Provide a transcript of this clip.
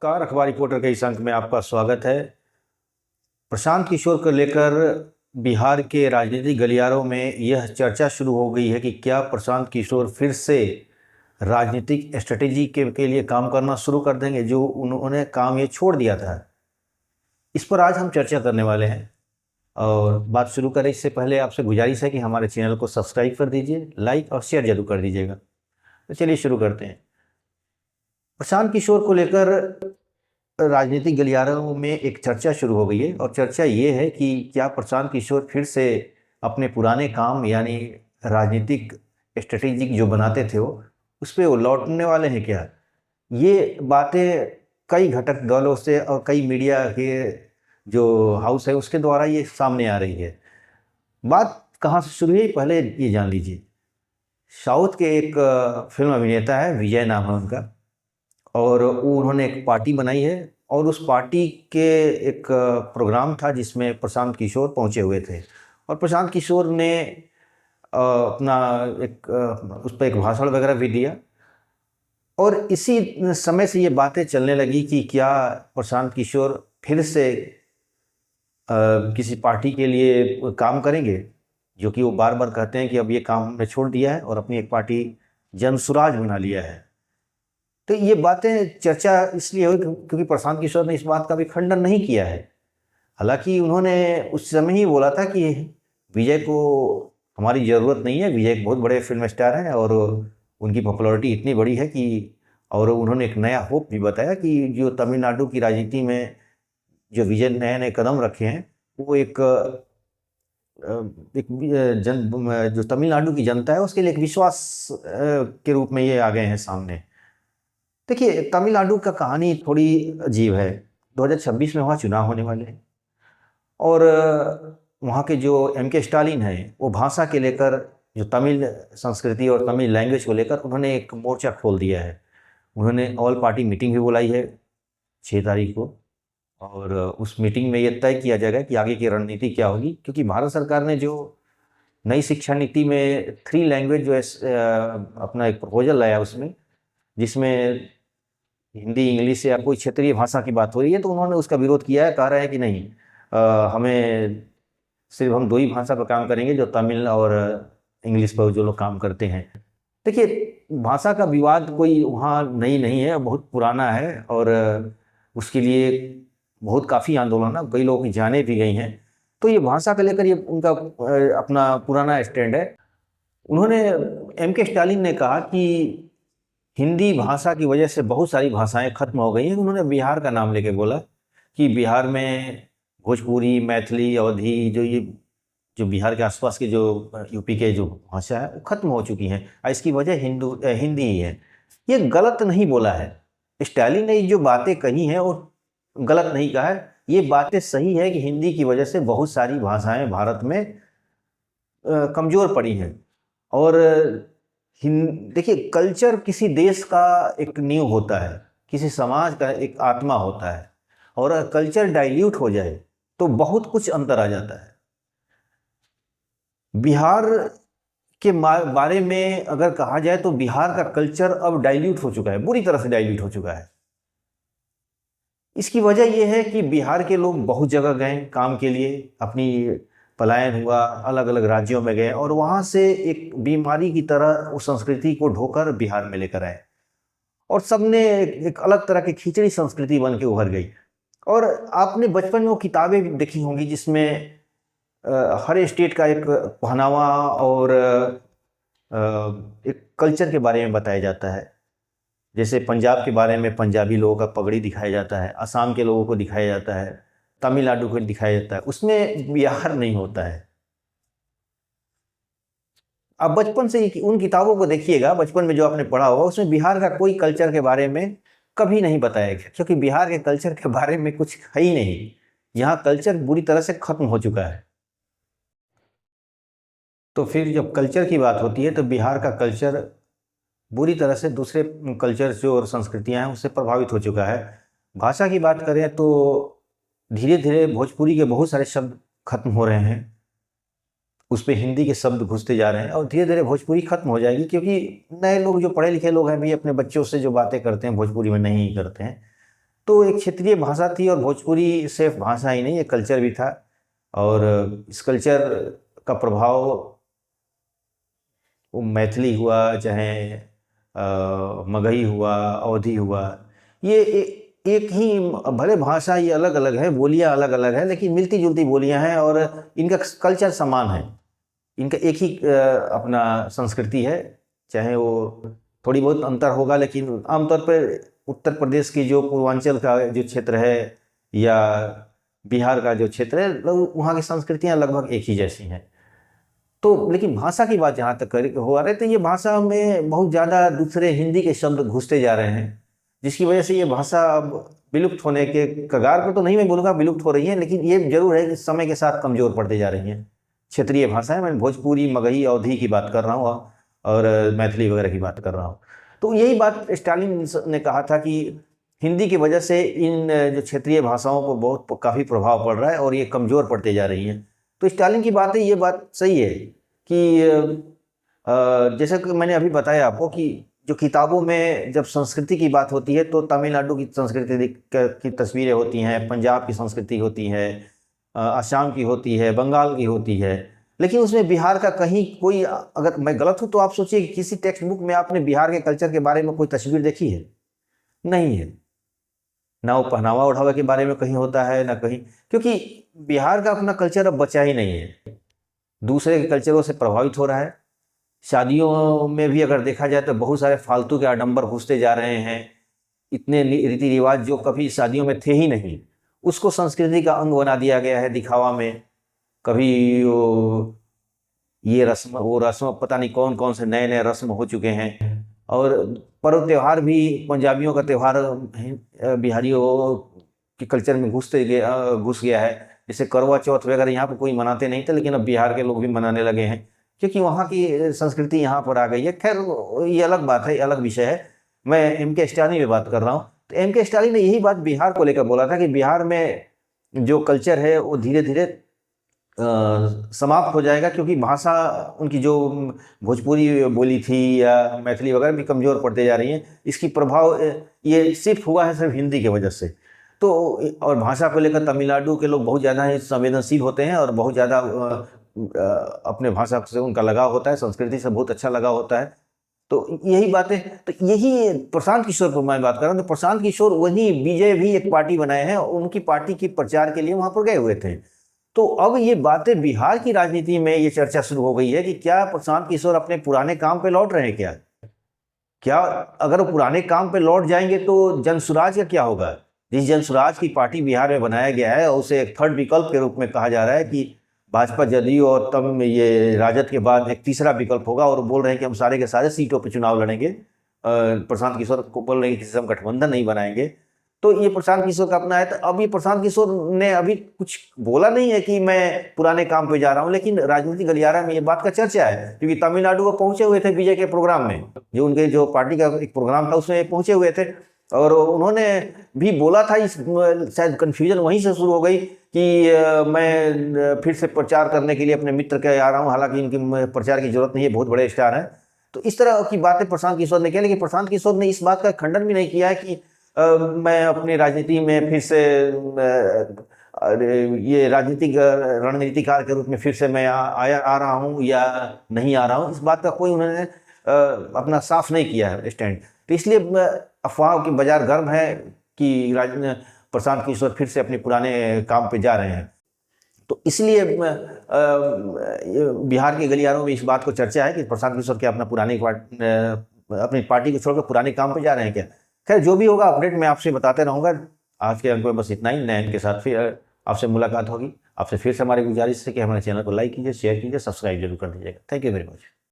नमस्कार, अखबार रिपोर्टर के इस अंक में आपका स्वागत है। प्रशांत किशोर को लेकर बिहार के राजनीतिक गलियारों में यह चर्चा शुरू हो गई है कि क्या प्रशांत किशोर फिर से राजनीतिक स्ट्रेटेजी के लिए काम करना शुरू कर देंगे, जो उन्होंने काम ये छोड़ दिया था। इस पर आज हम चर्चा करने वाले हैं। और बात शुरू करें इससे पहले आपसे गुजारिश है कि हमारे चैनल को सब्सक्राइब कर दीजिए, लाइक और शेयर जरूर कर दीजिएगा। तो चलिए शुरू करते हैं। प्रशांत किशोर को लेकर राजनीतिक गलियारों में एक चर्चा शुरू हो गई है और चर्चा ये है कि क्या प्रशांत किशोर फिर से अपने पुराने काम यानी राजनीतिक स्ट्रेटेजिक जो बनाते थे उस पर वो लौटने वाले हैं क्या। ये बातें कई घटक दलों से और कई मीडिया के जो हाउस है उसके द्वारा ये सामने आ रही है। बात कहाँ से शुरू हुई पहले ये जान लीजिए। साउथ के एक फिल्म अभिनेता है, विजय नाम है उनका, और उन्होंने एक पार्टी बनाई है और उस पार्टी के एक प्रोग्राम था जिसमें प्रशांत किशोर पहुंचे हुए थे और प्रशांत किशोर ने अपना एक उस पर एक भाषण वगैरह भी दिया। और इसी समय से ये बातें चलने लगी कि क्या प्रशांत किशोर फिर से किसी पार्टी के लिए काम करेंगे, जो कि वो बार बार कहते हैं कि अब ये काम हमने छोड़ दिया है और अपनी एक पार्टी जनसुराज बना लिया है। तो ये बातें चर्चा इसलिए हुई क्योंकि प्रशांत किशोर ने इस बात का भी खंडन नहीं किया है। हालांकि उन्होंने उस समय ही बोला था कि विजय को हमारी ज़रूरत नहीं है, विजय एक बहुत बड़े फिल्म स्टार हैं और उनकी पॉपुलैरिटी इतनी बड़ी है कि, और उन्होंने एक नया होप भी बताया कि जो तमिलनाडु की राजनीति में जो विजय नए नए कदम रखे हैं वो एक जो तमिलनाडु की जनता है उसके लिए एक विश्वास के रूप में ये आ गए हैं सामने। देखिए, तमिलनाडु का कहानी थोड़ी अजीब है। 2026 में वहाँ चुनाव होने वाले हैं और वहाँ के जो एम.के. स्टालिन हैं वो भाषा के लेकर, जो तमिल संस्कृति और तमिल लैंग्वेज को लेकर उन्होंने एक मोर्चा खोल दिया है। उन्होंने ऑल पार्टी मीटिंग भी बुलाई है 6 तारीख को और उस मीटिंग में ये तय किया जाएगा कि आगे की रणनीति क्या होगी, क्योंकि भारत सरकार ने जो नई शिक्षा नीति में 3 लैंग्वेज जो है अपना एक प्रपोजल लाया उसमें, जिसमें हिंदी, इंग्लिश या कोई क्षेत्रीय भाषा की बात हो रही है, तो उन्होंने उसका विरोध किया है। कह रहे हैं कि नहीं, हमें सिर्फ हम 2 ही भाषा पर काम करेंगे, जो तमिल और इंग्लिश पर जो लोग काम करते हैं। देखिए, भाषा का विवाद कोई वहाँ नई नहीं है, बहुत पुराना है और उसके लिए बहुत काफ़ी आंदोलन है, कई लोगों की जानें भी गई हैं। तो ये भाषा को लेकर ये उनका अपना पुराना स्टैंड है। उन्होंने एम.के. स्टालिन ने कहा कि हिंदी भाषा की वजह से बहुत सारी भाषाएं खत्म हो गई हैं। उन्होंने बिहार का नाम लेके बोला कि बिहार में भोजपुरी, मैथिली, अवधी, जो बिहार के आसपास के जो यूपी के जो भाषा है वो खत्म हो चुकी हैं और इसकी वजह हिंदी ही है। ये गलत नहीं बोला है। स्टालिन ने जो बातें कही हैं वो गलत नहीं कहा है, ये बातें सही है कि हिंदी की वजह से बहुत सारी भाषाएं भारत में कमज़ोर पड़ी हैं। और देखिए, कल्चर किसी देश का एक नींव होता है, किसी समाज का एक आत्मा होता है, और अगर कल्चर डाइल्यूट हो जाए तो बहुत कुछ अंतर आ जाता है। बिहार के बारे में अगर कहा जाए तो बिहार का कल्चर अब डाइल्यूट हो चुका है, बुरी तरह से डाइल्यूट हो चुका है। इसकी वजह यह है कि बिहार के लोग बहुत जगह गए काम के लिए, अपनी पलायन हुआ, अलग अलग राज्यों में गए और वहाँ से एक बीमारी की तरह उस संस्कृति को ढोकर बिहार में लेकर आए और सबने एक अलग तरह की खिचड़ी संस्कृति बन के उभर गई। और आपने बचपन में वो किताबें देखी होंगी जिसमें हर स्टेट का एक पहनावा और एक कल्चर के बारे में बताया जाता है। जैसे पंजाब के बारे में पंजाबी लोगों का पगड़ी दिखाया जाता है, असम के लोगों को दिखाया जाता है, तमिलनाडु को दिखाया जाता है, उसमें बिहार नहीं होता है। आप बचपन से उन किताबों को देखिएगा, बचपन में जो आपने पढ़ा होगा उसमें बिहार का कोई कल्चर के बारे में कभी नहीं बताया गया, क्योंकि बिहार के कल्चर के बारे में कुछ है ही नहीं। यहाँ कल्चर बुरी तरह से खत्म हो चुका है। तो फिर जब कल्चर की बात होती है तो बिहार का कल्चर बुरी तरह से दूसरे कल्चर जो और संस्कृतियाँ हैं उससे प्रभावित हो चुका है। भाषा की बात करें तो धीरे धीरे भोजपुरी के बहुत सारे शब्द खत्म हो रहे हैं, उस पर हिंदी के शब्द घुसते जा रहे हैं और धीरे धीरे भोजपुरी खत्म हो जाएगी, क्योंकि नए लोग जो पढ़े लिखे लोग हैं भी अपने बच्चों से जो बातें करते हैं भोजपुरी में नहीं करते हैं। तो एक क्षेत्रीय भाषा थी, और भोजपुरी सिर्फ भाषा ही नहीं, एक कल्चर भी था। और इस कल्चर का प्रभाव वो मैथिली हुआ, चाहे मगही हुआ, अवधी हुआ, ये एक ही, भले भाषा ये अलग अलग है, बोलियां अलग अलग है, लेकिन मिलती जुलती बोलियां हैं, और इनका कल्चर समान है। इनका एक ही अपना संस्कृति है, चाहे वो थोड़ी बहुत अंतर होगा, लेकिन आमतौर पर उत्तर प्रदेश की जो पूर्वांचल का जो क्षेत्र है, या बिहार का जो क्षेत्र है, वहाँ की संस्कृतियाँ लगभग एक ही जैसी हैं। तो लेकिन भाषा की बात जहाँ तक हो रही है, तो ये भाषा में बहुत ज़्यादा दूसरे हिंदी के शब्द घुसते जा रहे हैं, जिसकी वजह से ये भाषा अब विलुप्त होने के कगार पर तो नहीं मैं बोलूँगा विलुप्त हो रही है, लेकिन ये जरूर है कि समय के साथ कमज़ोर पड़ते जा रही हैं। क्षेत्रीय भाषाएं, मैं भोजपुरी, मगही, अवधी की बात कर रहा हूँ, और मैथिली वगैरह की बात कर रहा हूँ। तो यही बात स्टालिन ने कहा था कि हिंदी की वजह से इन जो क्षेत्रीय भाषाओं को बहुत काफ़ी प्रभाव पड़ रहा है, और ये कमज़ोर पड़ते जा रही हैं। तो स्टालिन की बात है, ये बात सही है कि जैसा कि मैंने अभी बताया आपको कि जो किताबों में जब संस्कृति की बात होती है, तो तमिलनाडु की संस्कृति की तस्वीरें होती हैं, पंजाब की संस्कृति होती है, असम की होती है, बंगाल की होती है, लेकिन उसमें बिहार का कहीं कोई, अगर मैं गलत हूँ तो आप सोचिए कि किसी टेक्स्ट बुक में आपने बिहार के कल्चर के बारे में कोई तस्वीर देखी है? नहीं है। ना वो पहनावा ओढ़ावा के बारे में कहीं होता है, ना कहीं, क्योंकि बिहार का अपना कल्चर अब बचा ही नहीं है, दूसरे के कल्चरों से प्रभावित हो रहा है। शादियों में भी अगर देखा जाए तो बहुत सारे फालतू के आडंबर घुसते जा रहे हैं, इतने रीति रिवाज जो कभी शादियों में थे ही नहीं, उसको संस्कृति का अंग बना दिया गया है दिखावा में। कभी वो ये रस्म, वो रस्म, पता नहीं कौन कौन से नए नए रस्म हो चुके हैं। और पर्व त्यौहार भी, पंजाबियों का त्यौहार बिहारियों के कल्चर में घुस गया है। जैसे करवा चौथ वगैरह यहाँ पर कोई मनाते नहीं थे, लेकिन अब बिहार के लोग भी मनाने लगे हैं, क्योंकि वहाँ की संस्कृति यहाँ पर आ गई है। खैर ये अलग बात है, अलग विषय है। मैं M.K. स्टालिन में बात कर रहा हूँ। तो M.K. स्टालिन ने यही बात बिहार को लेकर बोला था कि बिहार में जो कल्चर है वो धीरे धीरे समाप्त हो जाएगा, क्योंकि भाषा उनकी जो भोजपुरी बोली थी या मैथिली वगैरह भी कमज़ोर पड़ते जा रही हैं। इसकी प्रभाव ये शिफ्ट हुआ है सिर्फ हिंदी की वजह से। तो और भाषा को लेकर तमिलनाडु के लोग बहुत ज़्यादा ही संवेदनशील होते हैं, और बहुत ज़्यादा अपने भाषा से उनका लगाव होता है, संस्कृति से बहुत अच्छा लगाव होता है। तो यही बात है। तो यही प्रशांत किशोर पर मैं बात कर रहा हूँ। तो प्रशांत किशोर वही विजय भी एक पार्टी बनाए हैं, उनकी पार्टी की प्रचार के लिए वहाँ पर गए हुए थे। तो अब ये बातें बिहार की राजनीति में ये चर्चा शुरू हो गई है कि क्या प्रशांत किशोर अपने पुराने काम पे लौट रहे हैं? क्या अगर वो पुराने काम पे लौट जाएंगे तो जनसुराज का क्या होगा? जिस जनसुराज की पार्टी बिहार में बनाया गया है, उसे एक थर्ड विकल्प के रूप में कहा जा रहा है कि भाजपा, जदयू और तब ये राजद के बाद एक तीसरा विकल्प होगा, और बोल रहे हैं कि हम सारे के सारे सीटों पर चुनाव लड़ेंगे। प्रशांत किशोर को बोल रहे हैं कि किसी से हम गठबंधन नहीं बनाएंगे। तो ये प्रशांत किशोर का अपना है। तो अब ये प्रशांत किशोर ने अभी कुछ बोला नहीं है कि मैं पुराने काम पे जा रहा हूँ, लेकिन राजनीतिक गलियारा में ये बात का चर्चा है, क्योंकि तमिलनाडु वो पहुंचे हुए थे विजय के प्रोग्राम में, जो उनके जो पार्टी का एक प्रोग्राम था उसमें पहुंचे हुए थे, और उन्होंने भी बोला था। इस शायद कन्फ्यूजन वहीं से शुरू हो गई कि मैं फिर से प्रचार करने के लिए अपने मित्र के आ रहा हूँ, हालांकि इनकी प्रचार की जरूरत नहीं है, बहुत बड़े स्टार हैं। तो इस तरह की बातें प्रशांत किशोर ने किया, लेकिन प्रशांत किशोर ने इस बात का खंडन भी नहीं किया है कि मैं अपनी राजनीति में फिर से ये राजनीतिक रणनीतिकार के रूप में फिर से मैं आ रहा हूँ या नहीं आ रहा हूँ। इस बात का कोई उन्होंने अपना साफ नहीं किया है स्टैंड। तो इसलिए अफवाह की बाजार गर्म है कि प्रशांत किशोर फिर से अपने पुराने काम पे जा रहे हैं। तो इसलिए बिहार के गलियारों में इस बात को चर्चा है कि प्रशांत किशोर क्या अपनी पार्टी को छोड़कर पुराने काम पे जा रहे हैं क्या। खैर जो भी होगा अपडेट मैं आपसे बताते रहूँगा। आज के अंक में बस इतना ही। नए अंक के साथ फिर आपसे मुलाकात होगी। आपसे फिर से हमारी गुजारिश है कि हमारे चैनल को लाइक कीजिए, शेयर कीजिए, सब्सक्राइब जरूर कर दीजिएगा। Thank you very much.